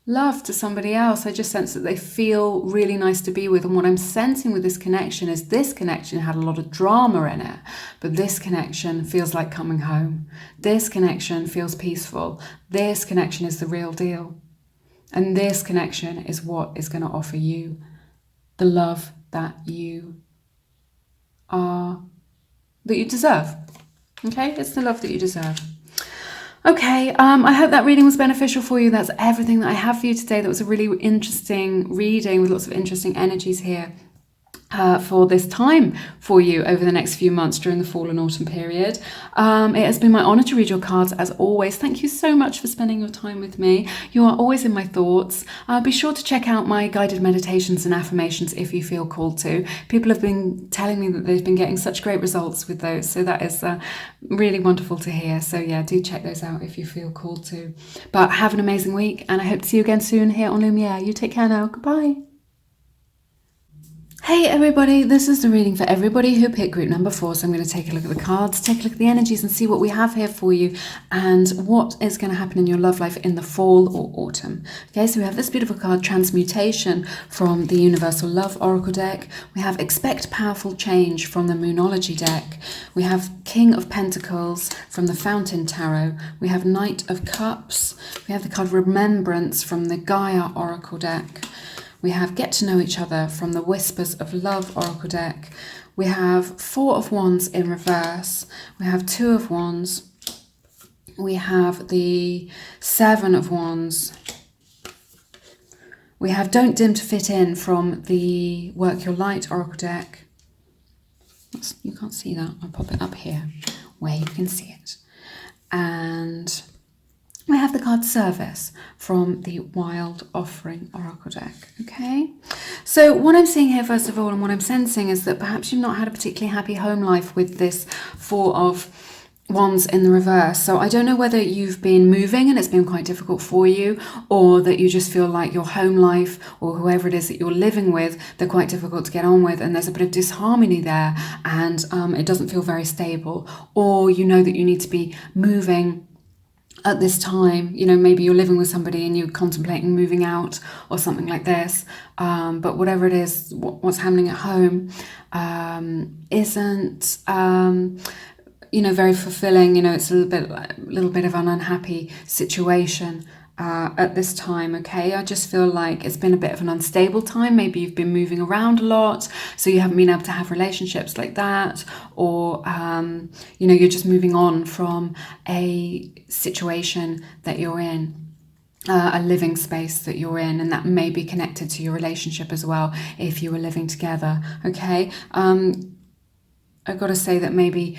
love to somebody else. I just sense that they feel really nice to be with. And what I'm sensing with this connection is this connection had a lot of drama in it, but this connection feels like coming home. This connection feels peaceful. This connection is the real deal. And this connection is what is going to offer you the love that you deserve. Okay, it's the love that you deserve. Okay, I hope that reading was beneficial for you. That's everything that I have for you today. That was a really interesting reading with lots of interesting energies here for this time for you over the next few months during the fall and autumn period. It has been my honour to read your cards as always. Thank you so much for spending your time with me. You are always in my thoughts. Be sure to check out my guided meditations and affirmations if you feel called to. People have been telling me that they've been getting such great results with those, so that is really wonderful to hear. So yeah, do check those out if you feel called to. But have an amazing week, and I hope to see you again soon here on Lumiere. You take care now. Goodbye. Hey everybody, this is the reading for everybody who picked group number 4. So I'm going to take a look at the cards, take a look at the energies and see what we have here for you and what is going to happen in your love life in the fall or autumn. Okay, so we have this beautiful card, Transmutation, from the Universal Love Oracle deck. We have Expect Powerful Change from the Moonology deck. We have King of Pentacles from the Fountain Tarot. We have Knight of Cups. We have the card Remembrance from the Gaia Oracle deck. We have Get to Know Each Other from the Whispers of Love Oracle deck. We have 4 of Wands in reverse. We have 2 of Wands. We have the 7 of Wands. We have Don't Dim to Fit In from the Work Your Light Oracle deck. You can't see that. I'll pop it up here where you can see it. And we have the card Service from the Wild Offering Oracle deck, okay? So what I'm seeing here, first of all, and what I'm sensing is that perhaps you've not had a particularly happy home life with this 4 of Wands in the reverse. So I don't know whether you've been moving and it's been quite difficult for you, or that you just feel like your home life or whoever it is that you're living with, they're quite difficult to get on with and there's a bit of disharmony there and it doesn't feel very stable, or you know that you need to be moving at this time. Maybe you're living with somebody and you're contemplating moving out or something like this. But whatever it is, what's happening at home isn't, very fulfilling. It's a little bit of an unhappy situation at this time, okay? I just feel like it's been a bit of an unstable time. Maybe you've been moving around a lot, so you haven't been able to have relationships like that, or you're just moving on from a situation that you're in, a living space that you're in, and that may be connected to your relationship as well if you were living together, okay? I've got to say that maybe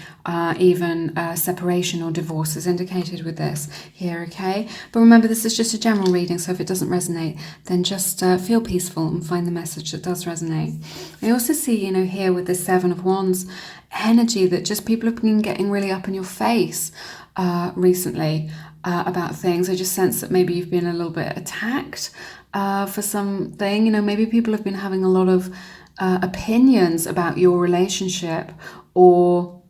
even separation or divorce is indicated with this here, okay? But remember, this is just a general reading, so if it doesn't resonate, then just feel peaceful and find the message that does resonate. I also see, you know, here with the Seven of Wands energy that just people have been getting really up in your face recently about things. I just sense that maybe you've been a little bit attacked for something. You know, maybe people have been having a lot of opinions about your relationship, or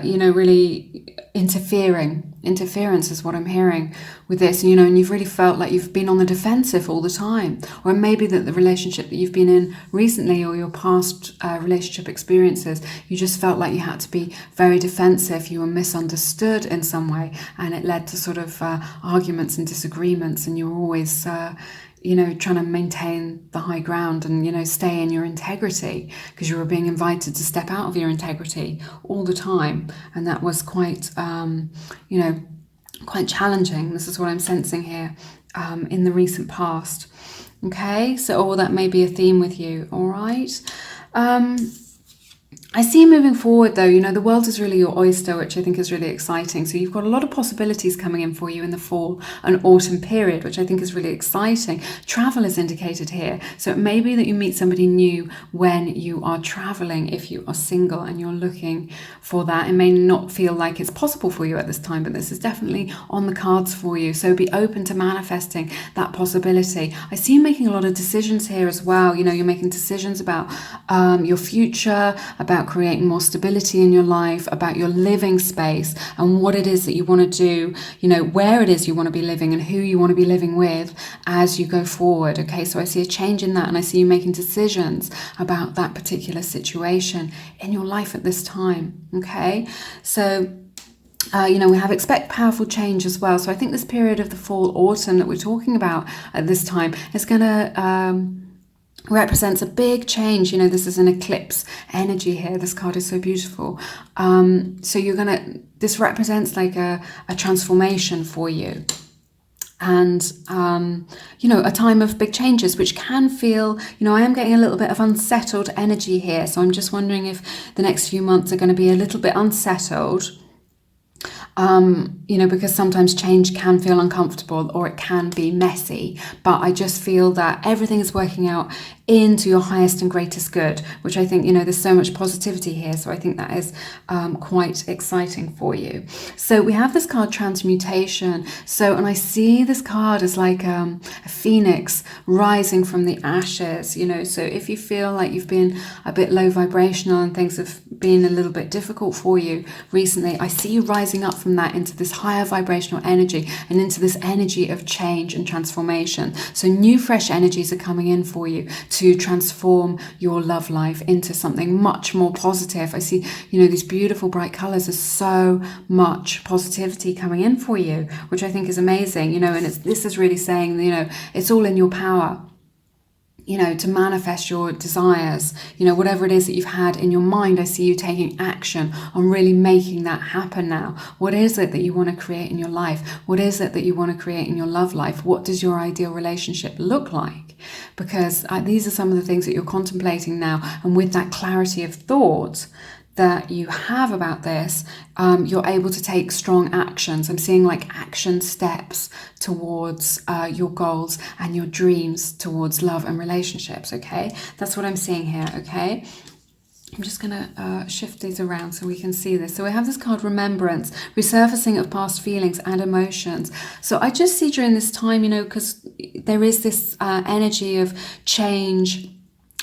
you know, really interference is what I'm hearing with this, you know, and you've really felt like you've been on the defensive all the time. Or maybe that the relationship that you've been in recently, or your past relationship experiences, you just felt like you had to be very defensive, you were misunderstood in some way, and it led to sort of arguments and disagreements, and you were always you know, trying to maintain the high ground and, you know, stay in your integrity, because you were being invited to step out of your integrity all the time. And that was quite, you know, quite challenging. This is what I'm sensing here in the recent past. Okay, so all that may be a theme with you, all right? I see moving forward though, you know, the world is really your oyster, which I think is really exciting. So you've got a lot of possibilities coming in for you in the fall and autumn period, which I think is really exciting. Travel is indicated here. So it may be that you meet somebody new when you are traveling, if you are single and you're looking for that. It may not feel like it's possible for you at this time, but this is definitely on the cards for you. So be open to manifesting that possibility. I see you making a lot of decisions here as well. You know, you're making decisions about your future, about creating more stability in your life, about your living space and what it is that you want to do, you know, where it is you want to be living and who you want to be living with as you go forward. Okay, so I see a change in that, and I see you making decisions about that particular situation in your life at this time. Okay, so you know, we have expect powerful change as well. So I think this period of the fall, autumn that we're talking about at this time is going to represents a big change. You know, this is an eclipse energy here. This card is so beautiful. So this represents like a transformation for you. And, you know, a time of big changes, which can feel, you know, I am getting a little bit of unsettled energy here. So I'm just wondering if the next few months are going to be a little bit unsettled. You know, because sometimes change can feel uncomfortable or it can be messy, but I just feel that everything is working out into your highest and greatest good, which I think, you know, there's so much positivity here. So I think that is quite exciting for you. So we have this card transmutation. So, and I see this card as like a phoenix rising from the ashes, you know. So if you feel like you've been a bit low vibrational and things have been a little bit difficult for you recently, I see you rising up from that into this higher vibrational energy and into this energy of change and transformation. So new fresh energies are coming in for you to transform your love life into something much more positive. I see, you know, these beautiful bright colors. There's so much positivity coming in for you, which I think is amazing, you know, and this is really saying, you know, it's all in your power, you know, to manifest your desires, you know, whatever it is that you've had in your mind. I see you taking action on really making that happen now. What is it that you want to create in your life? What is it that you want to create in your love life? What does your ideal relationship look like? Because these are some of the things that you're contemplating now. And with that clarity of thought that you have about this, you're able to take strong actions. I'm seeing like action steps towards your goals and your dreams towards love and relationships, okay? That's what I'm seeing here, okay? I'm just going to shift these around so we can see this. So we have this card, Remembrance, resurfacing of past feelings and emotions. So I just see during this time, you know, because there is this energy of change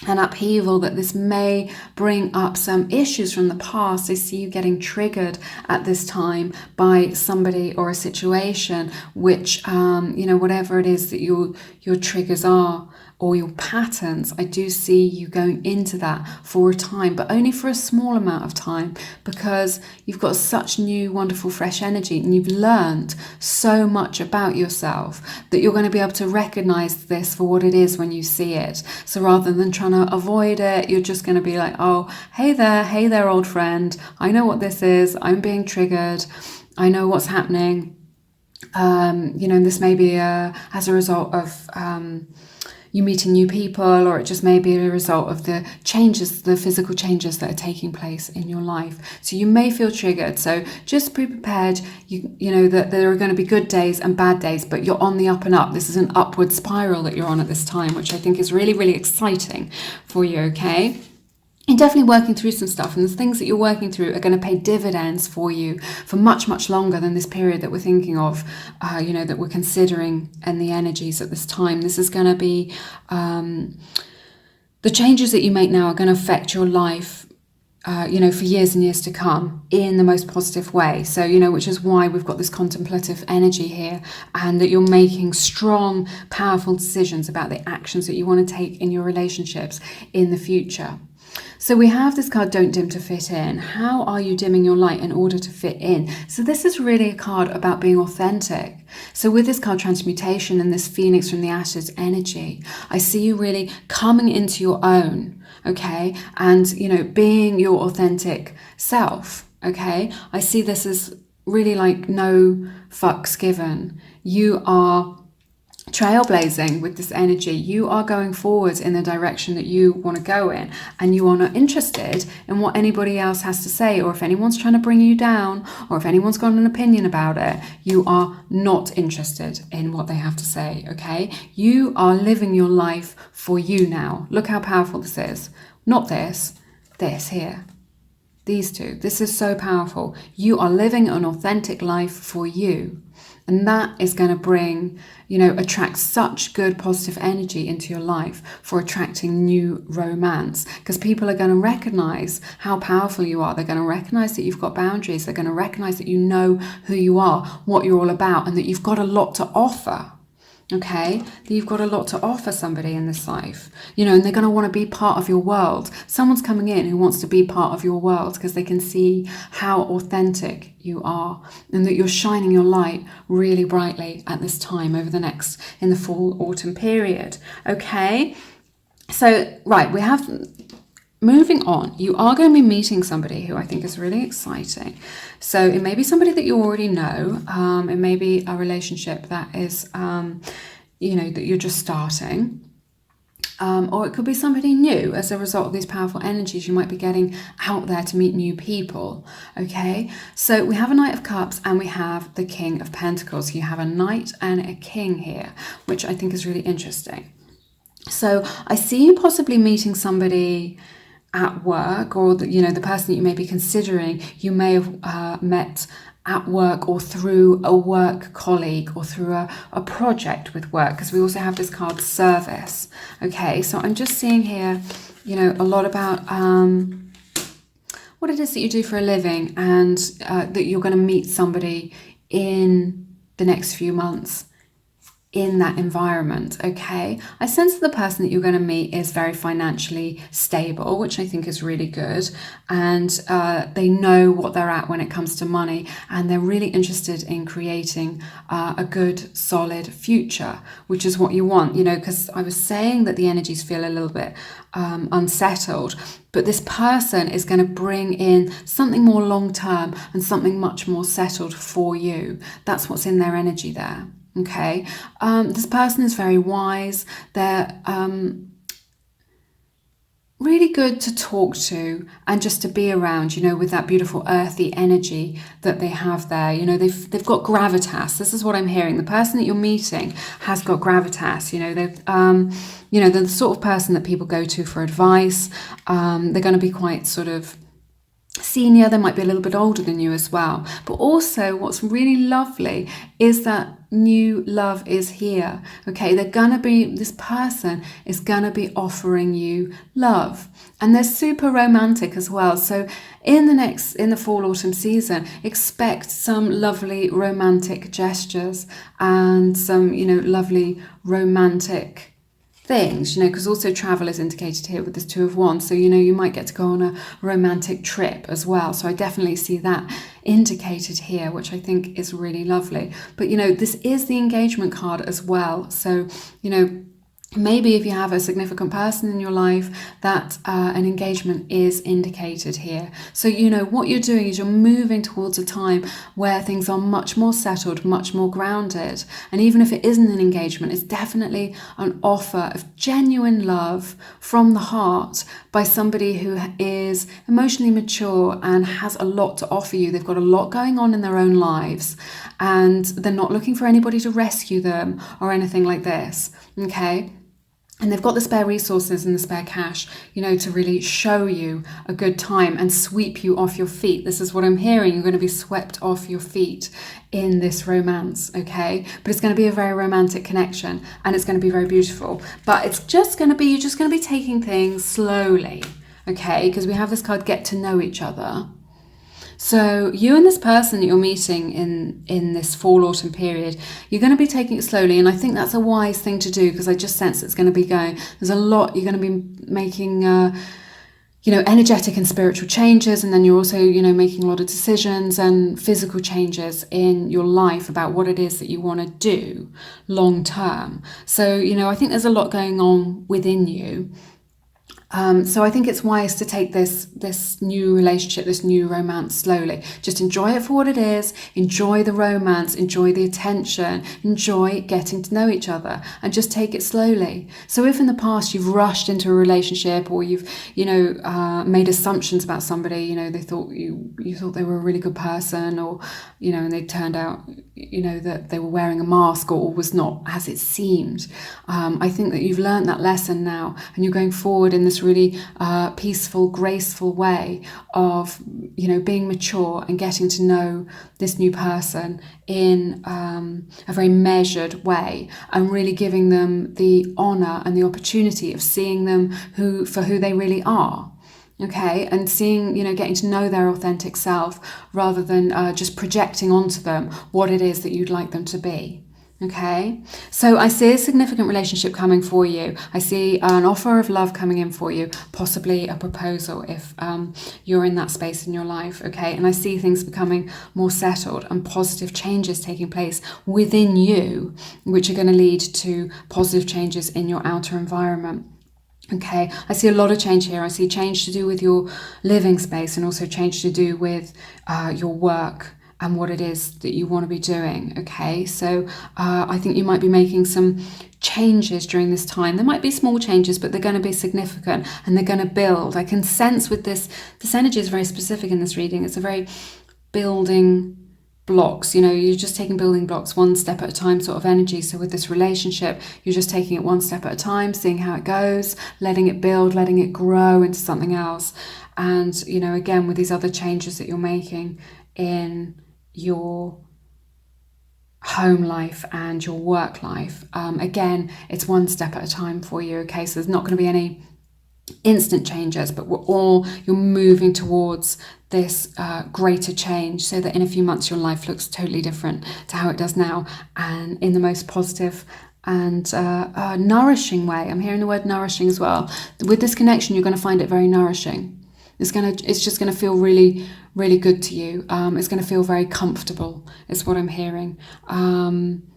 and upheaval, that this may bring up some issues from the past. I see you getting triggered at this time by somebody or a situation, which, you know, whatever it is that your triggers are, or your patterns, I do see you going into that for a time, but only for a small amount of time, because you've got such new, wonderful, fresh energy, and you've learned so much about yourself that you're going to be able to recognize this for what it is when you see it. So rather than trying to avoid it, you're just going to be like, oh, hey there, old friend. I know what this is. I'm being triggered. I know what's happening. You know, and this may be as a result of, you meeting new people, or it just may be a result of the changes, the physical changes that are taking place in your life. So you may feel triggered. So just be prepared, you know, that there are going to be good days and bad days, but you're on the up and up. This is an upward spiral that you're on at this time, which I think is really, really exciting for you, okay? You're definitely working through some stuff, and the things that you're working through are going to pay dividends for you for much, much longer than this period that we're thinking of, you know, that we're considering, and the energies at this time. This is going to be, the changes that you make now are going to affect your life, you know, for years and years to come in the most positive way. So, you know, which is why we've got this contemplative energy here, and that you're making strong, powerful decisions about the actions that you want to take in your relationships in the future. So we have this card, Don't Dim to Fit In. How are you dimming your light in order to fit in? So this is really a card about being authentic. So with this card, Transmutation, and this Phoenix from the Ashes energy, I see you really coming into your own, okay? And, you know, being your authentic self, okay? I see this as really like no fucks given. You are trailblazing with this energy. You are going forward in the direction that you want to go in, and you are not interested in what anybody else has to say, or if anyone's trying to bring you down, or if anyone's got an opinion about it. You are not interested in what they have to say, okay? You are living your life for you now. Look how powerful this is. Not this here. These two. This is so powerful. You are living an authentic life for you. And that is going to bring, you know, attract such good positive energy into your life for attracting new romance, because people are going to recognize how powerful you are. They're going to recognize that you've got boundaries. They're going to recognize that you know who you are, what you're all about, and that you've got a lot to offer. Okay, that you've got a lot to offer somebody in this life, you know, and they're going to want to be part of your world. Someone's coming in who wants to be part of your world because they can see how authentic you are, and that you're shining your light really brightly at this time over the next, in the fall autumn period. Okay, so right, we have, moving on, you are going to be meeting somebody who I think is really exciting. So it may be somebody that you already know. It may be a relationship that is, you know, that you're just starting. Or it could be somebody new as a result of these powerful energies. You might be getting out there to meet new people. Okay, so we have a Knight of Cups and we have the King of Pentacles. You have a Knight and a King here, which I think is really interesting. So I see you possibly meeting somebody at work, or the, you know, the person that you may be considering, you may have met at work, or through a work colleague, or through a project with work, because we also have this card Service. Okay, so I'm just seeing here, you know, a lot about what it is that you do for a living, and that you're going to meet somebody in the next few months in that environment. Okay, I sense that the person that you're going to meet is very financially stable, which I think is really good, and they know what they're at when it comes to money, and they're really interested in creating a good solid future, which is what you want, you know, because I was saying that the energies feel a little bit unsettled, but this person is going to bring in something more long-term and something much more settled for you. That's what's in their energy there. Okay, this person is very wise. They're really good to talk to and just to be around, you know, with that beautiful earthy energy that they have there. You know, they've got gravitas. This is what I'm hearing. The person that you're meeting has got gravitas. You know, they're the sort of person that people go to for advice. They're going to be quite sort of senior. They might be a little bit older than you as well. But also what's really lovely is that new love is here. Okay, this person is gonna be offering you love, and they're super romantic as well. So in the fall autumn season, expect some lovely romantic gestures and some, you know, lovely romantic things, you know, because also travel is indicated here with this Two of Wands. So, you know, you might get to go on a romantic trip as well. So I definitely see that indicated here, which I think is really lovely. But, you know, this is the engagement card as well. So, you know, Maybe if you have a significant person in your life, that an engagement is indicated here. So, you know, what you're doing is you're moving towards a time where things are much more settled, much more grounded. And even if it isn't an engagement, it's definitely an offer of genuine love from the heart by somebody who is emotionally mature and has a lot to offer you. They've got a lot going on in their own lives, and they're not looking for anybody to rescue them or anything like this, okay? And they've got the spare resources and the spare cash, you know, to really show you a good time and sweep you off your feet. This is what I'm hearing. You're going to be swept off your feet in this romance, okay? But it's going to be a very romantic connection, and it's going to be very beautiful. But it's just going to be, you're just going to be taking things slowly, okay? Because we have this card, get to know each other. So you and this person that you're meeting in this fall-autumn period, you're going to be taking it slowly, and I think that's a wise thing to do, because I just sense it's going to be going. There's a lot you're going to be making, you know, energetic and spiritual changes, and then you're also, you know, making a lot of decisions and physical changes in your life about what it is that you want to do long term. So, you know, I think there's a lot going on within you. So I think it's wise to take this new relationship, this new romance slowly. Just enjoy it for what it is, enjoy the romance, enjoy the attention, enjoy getting to know each other, and just take it slowly. So if in the past you've rushed into a relationship, or you've, you know, made assumptions about somebody, you know, they thought you thought they were a really good person, or, you know, and they turned out, you know, that they were wearing a mask or was not as it seemed. I think that you've learned that lesson now, and you're going forward in this really peaceful, graceful way of, you know, being mature and getting to know this new person in a very measured way, and really giving them the honor and the opportunity of seeing them for who they really are. Okay, and seeing, you know, getting to know their authentic self, rather than just projecting onto them what it is that you'd like them to be. Okay, so I see a significant relationship coming for you. I see an offer of love coming in for you, possibly a proposal if you're in that space in your life. Okay, and I see things becoming more settled and positive changes taking place within you, which are going to lead to positive changes in your outer environment. Okay, I see a lot of change here. I see change to do with your living space, and also change to do with your work and what it is that you want to be doing. Okay, so I think you might be making some changes during this time. There might be small changes, but they're going to be significant, and they're going to build. I can sense with this energy is very specific in this reading. It's a very building blocks, you know, you're just taking building blocks one step at a time sort of energy. So with this relationship, you're just taking it one step at a time, seeing how it goes, letting it build, letting it grow into something else. And, you know, again, with these other changes that you're making in your home life and your work life, again, it's one step at a time for you. Okay, so there's not going to be any instant changes, but you're moving towards this greater change, so that in a few months your life looks totally different to how it does now, and in the most positive and nourishing way. I'm hearing the word nourishing as well. With this connection, you're going to find it very nourishing. It's just going to feel really, really good to you. It's going to feel very comfortable, is what I'm hearing.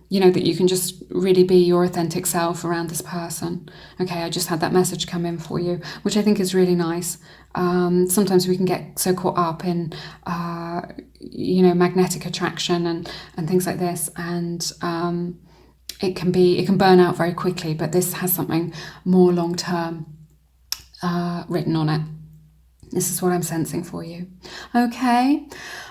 You know, that you can just really be your authentic self around this person. Okay, I just had that message come in for you, which I think is really nice. Sometimes we can get so caught up in, you know, magnetic attraction and things like this, and it can burn out very quickly. But this has something more long term written on it. This is what I'm sensing for you. Okay,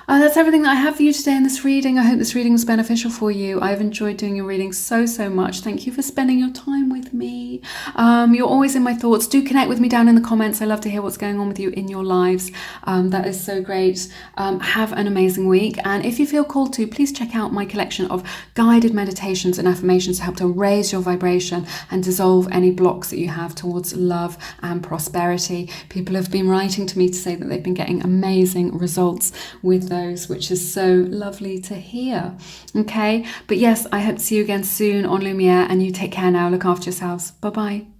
that's everything that I have for you today in this reading. I hope this reading was beneficial for you. I've enjoyed doing your reading so much. Thank you for spending your time with me. You're always in my thoughts. Do connect with me down in the comments. I love to hear what's going on with you in your lives. That is so great. Have an amazing week. And if you feel called to, please check out my collection of guided meditations and affirmations to help to raise your vibration and dissolve any blocks that you have towards love and prosperity. People have been writing to me to say that they've been getting amazing results with those, which is so lovely to hear. Okay, but yes, I hope to see you again soon on Lumiere, and you take care now. Look after yourselves. Bye bye.